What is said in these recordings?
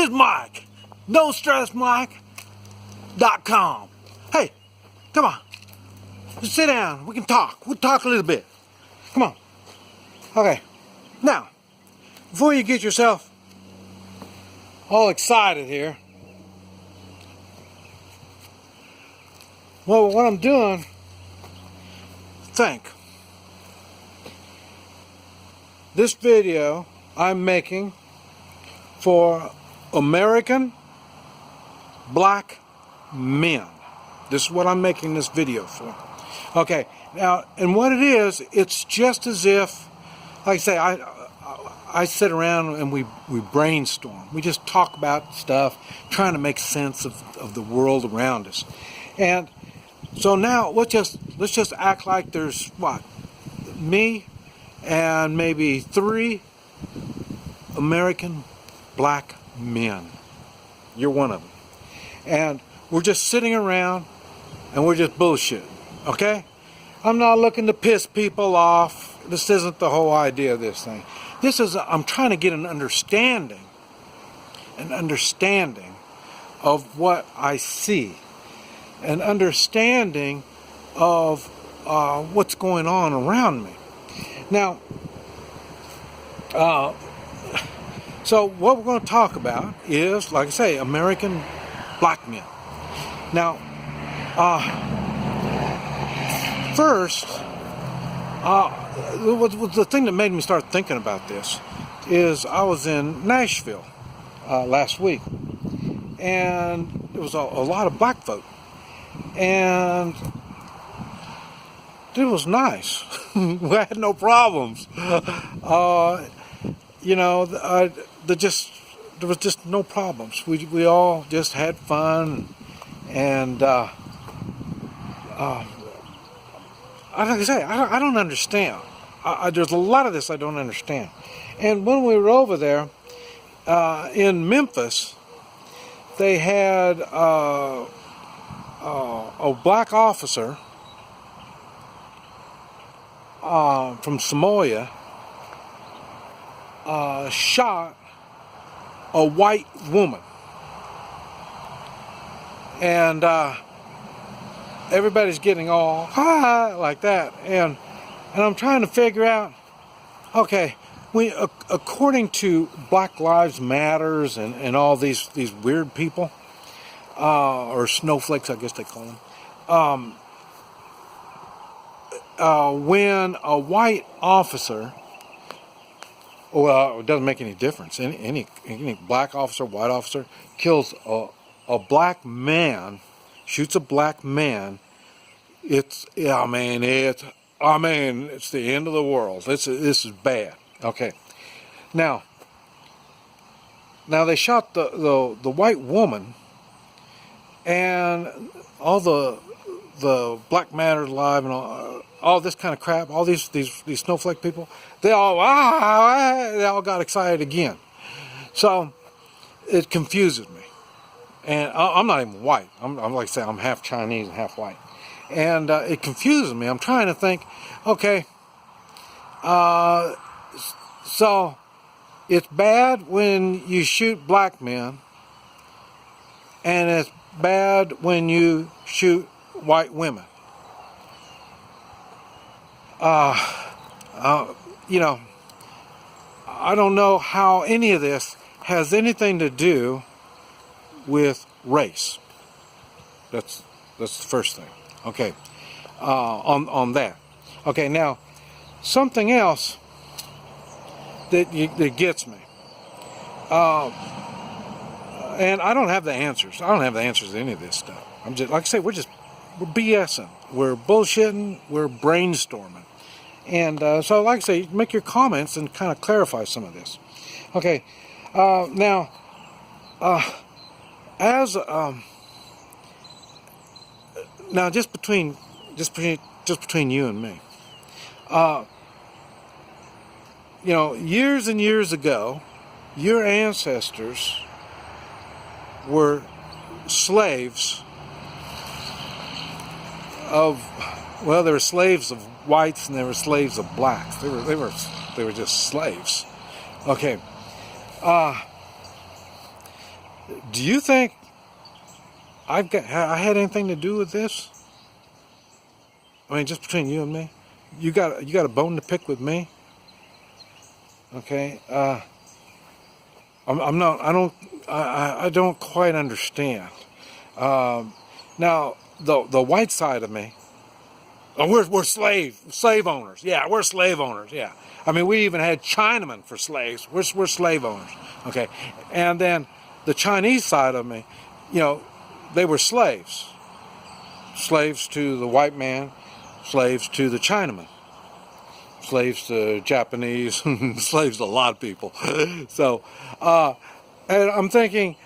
This is Mike. NoStressMike.com. Hey, come on. Just sit down. We can talk. We'll talk a little bit. Come on. Okay. Now, before you get yourself all excited here, well, what I'm doing, think. This video I'm making for American black men. This is what I'm making this video for. Okay, now, and what it is, it's just as if, like I say, I sit around and we brainstorm. We just talk about stuff, trying to make sense of the world around us. And so now, let's just act like there's, what, me and maybe 3 American black men. You're one of them. And we're just sitting around and we're just bullshitting, okay? I'm not looking to piss people off. This isn't the whole idea of this thing. This is, I'm trying to get an understanding of what I see, an understanding of what's going on around me. Now, so what we're going to talk about is, like I say, American black men. Now, first, the thing that made me start thinking about this is I was in Nashville last week, and there was a lot of black folk, and it was nice. We had no problems. You know, there was just no problems. We all just had fun, and like I say, I don't understand. There's a lot of this I don't understand. And when we were over there in Memphis, they had a black officer from Samoa shot a white woman, and everybody's getting all like that, and I'm trying to figure out, okay, according to Black Lives Matters and all these weird people, or snowflakes, I guess they call them, when a white officer, well, it doesn't make any difference. Any black officer, white officer kills a black man, shoots a black man. It's the end of the world. This is bad. Okay. Now they shot the white woman, and all the Black Matter Live and all this kind of crap, all these snowflake people, they all got excited again. So it confuses me, and I'm not even white. I'm like I say, I'm half Chinese and half white, and it confuses me. I'm trying to think, okay, so it's bad when you shoot black men, and it's bad when you shoot white women. You know, I don't know how any of this has anything to do with race. That's the first thing. Okay, on that. Okay, now something else that gets me, and I don't have the answers. I don't have the answers to any of this stuff. I'm just, like I say, we're BSing, we're bullshitting, we're brainstorming. And so, like I say, make your comments and kind of clarify some of this. Okay, now, now just between you and me, you know, years and years ago, your ancestors were slaves of, well, they were slaves of whites and they were slaves of blacks. They were just slaves. Okay. Do you think I had anything to do with this? I mean, just between you and me, you got a bone to pick with me. Okay, I'm not. I don't quite understand. Now, the white side of me, oh, we're slave owners. Yeah, we're slave owners. Yeah, I mean, we even had Chinamen for slaves. We're slave owners. Okay, and then the Chinese side of me, they were slaves. Slaves to the white man, slaves to the Chinaman, slaves to Japanese, slaves to a lot of people. So, and I'm thinking,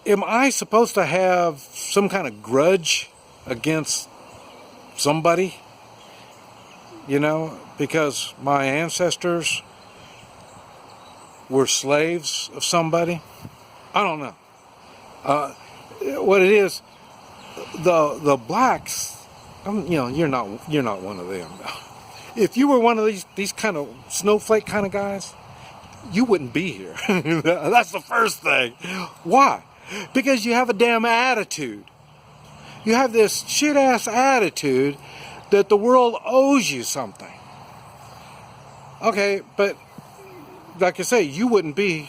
am I supposed to have some kind of grudge against somebody? Because my ancestors were slaves of somebody? I don't know. What it is, the blacks, you're not one of them. If you were one of these kind of snowflake kind of guys, you wouldn't be here. That's the first thing. Why? Because you have a damn attitude. You have this shit-ass attitude that the world owes you something. Okay, but like I say, you wouldn't be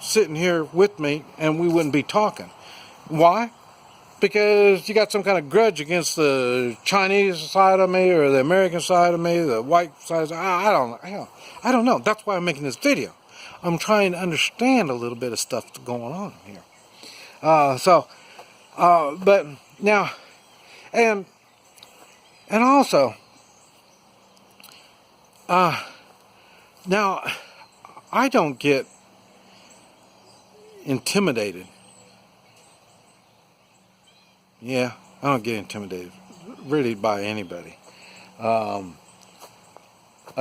sitting here with me and we wouldn't be talking. Why? Because you got some kind of grudge against the Chinese side of me or the American side of me, the white side. I don't know. That's why I'm making this video. I'm trying to understand a little bit of stuff that's going on here. But now, and also, now, I don't get intimidated. Yeah, I don't get intimidated, really, by anybody. I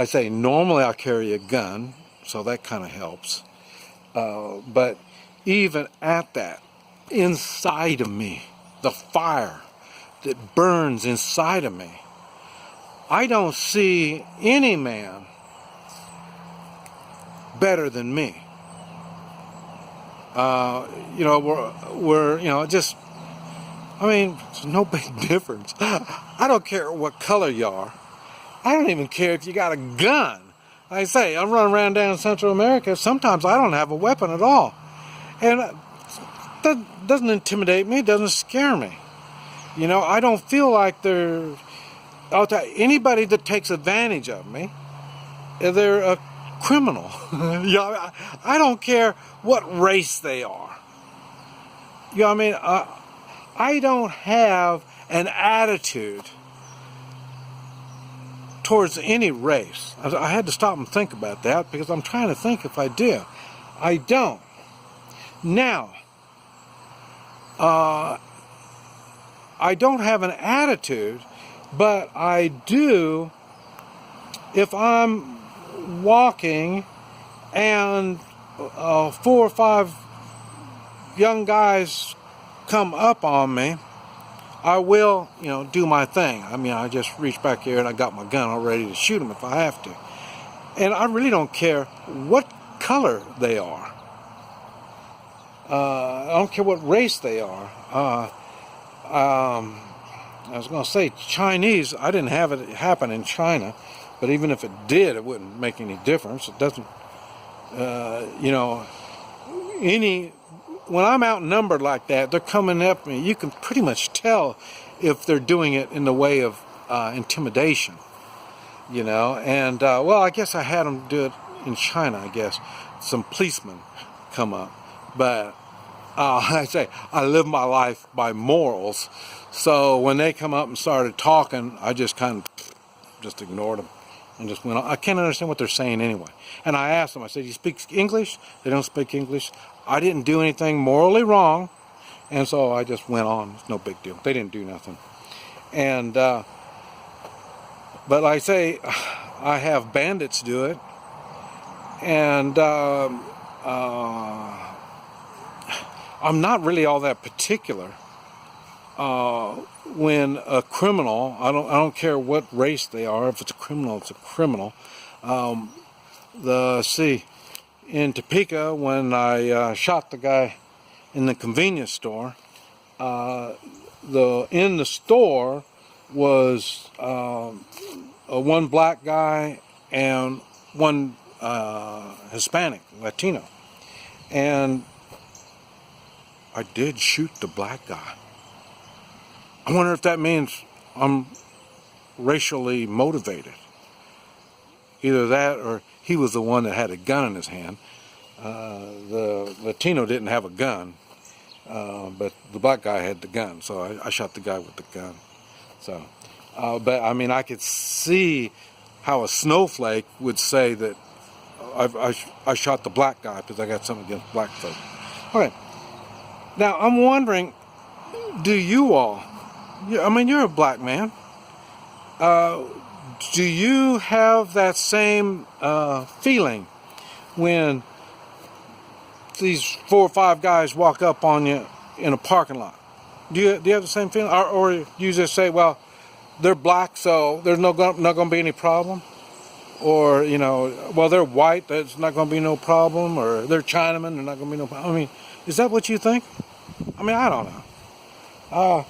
say normally I carry a gun, so that kind of helps. But even at that, inside of me, the fire that burns inside of me, I don't see any man better than me. We're just, I mean, it's no big difference. I don't care what color you are. I don't even care if you got a gun. Like I say, I'm running around down Central America. Sometimes I don't have a weapon at all. And that doesn't intimidate me. It doesn't scare me. I don't feel like anybody that takes advantage of me, they're a criminal. I don't care what race they are. I mean? I don't have an attitude towards any race. I had to stop and think about that because I'm trying to think if I do. I don't. Now, I don't have an attitude, but I do if I'm walking and 4 or 5 young guys come up on me, I will, do my thing. I mean, I just reach back here and I got my gun all ready to shoot them if I have to. And I really don't care what color they are. I don't care what race they are. I was going to say Chinese. I didn't have it happen in China, but even if it did, it wouldn't make any difference. It doesn't, when I'm outnumbered like that, they're coming up me. You can pretty much tell if they're doing it in the way of intimidation, And, I guess I had them do it in China, I guess. Some policemen come up. But I say, I live my life by morals. So when they come up and started talking, I just kind of just ignored them and just went on. I can't understand what they're saying anyway. And I asked them, I said, you speak English? They don't speak English. I didn't do anything morally wrong, and so I just went on. It's no big deal. They didn't do nothing. And, but like I say, I have bandits do it, and I'm not really all that particular. When a criminal, I don't care what race they are. If it's a criminal, it's a criminal. In Topeka, when I shot the guy in the convenience store. In the store was one black guy and one Hispanic, Latino. And I did shoot the black guy. I wonder if that means I'm racially motivated. Either that or he was the one that had a gun in his hand. The Latino didn't have a gun, but the black guy had the gun, so I shot the guy with the gun. So, but I mean, I could see how a snowflake would say that I shot the black guy because I got something against black folks. Okay. Now I'm wondering, do you all? I mean, you're a black man. Do you have that same feeling when these 4 or 5 guys walk up on you in a parking lot? Do you have the same feeling, or you just say, well, they're black, so there's not going to be any problem? Or, you know, well, they're white, there's not going to be no problem, or they're Chinamen, there's not going to be no problem. I mean, is that what you think? I mean, I don't know.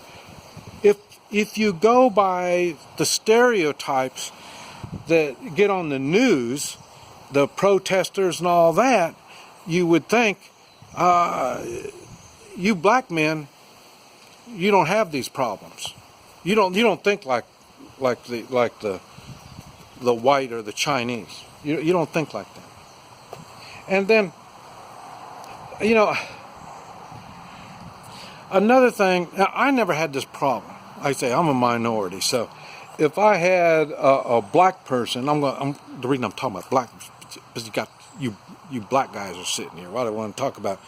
If you go by the stereotypes that get on the news, the protesters and all that, you would think, you black men, you don't have these problems. You don't think like the white or the Chinese. You don't think like that. And then, you know, another thing, now, I never had this problem. Like I say, I'm a minority, so if I had a black person, the reason I'm talking about black is you got you black guys are sitting here. Why do I want to talk about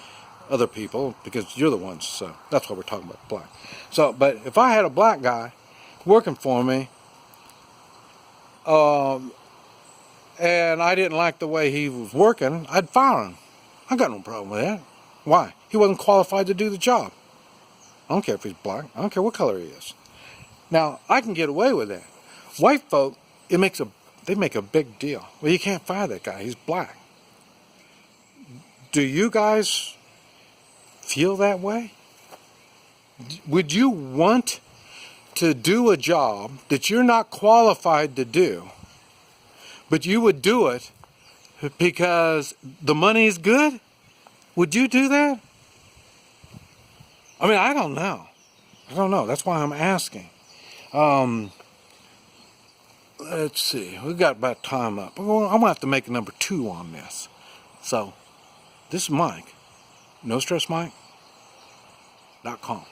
other people? Because you're the ones, so that's why we're talking about black. So, but if I had a black guy working for me, and I didn't like the way he was working, I'd fire him. I got no problem with that. Why? He wasn't qualified to do the job. I don't care if he's black. I don't care what color he is. Now, I can get away with that. White folk, they make a big deal. Well, you can't fire that guy. He's black. Do you guys feel that way? Would you want to do a job that you're not qualified to do, but you would do it because the money is good? Would you do that? I mean, I don't know. That's why I'm asking. Let's see. We've got about time up. I'm going to have to make a number 2 on this. So, this is Mike. NoStressMike.com.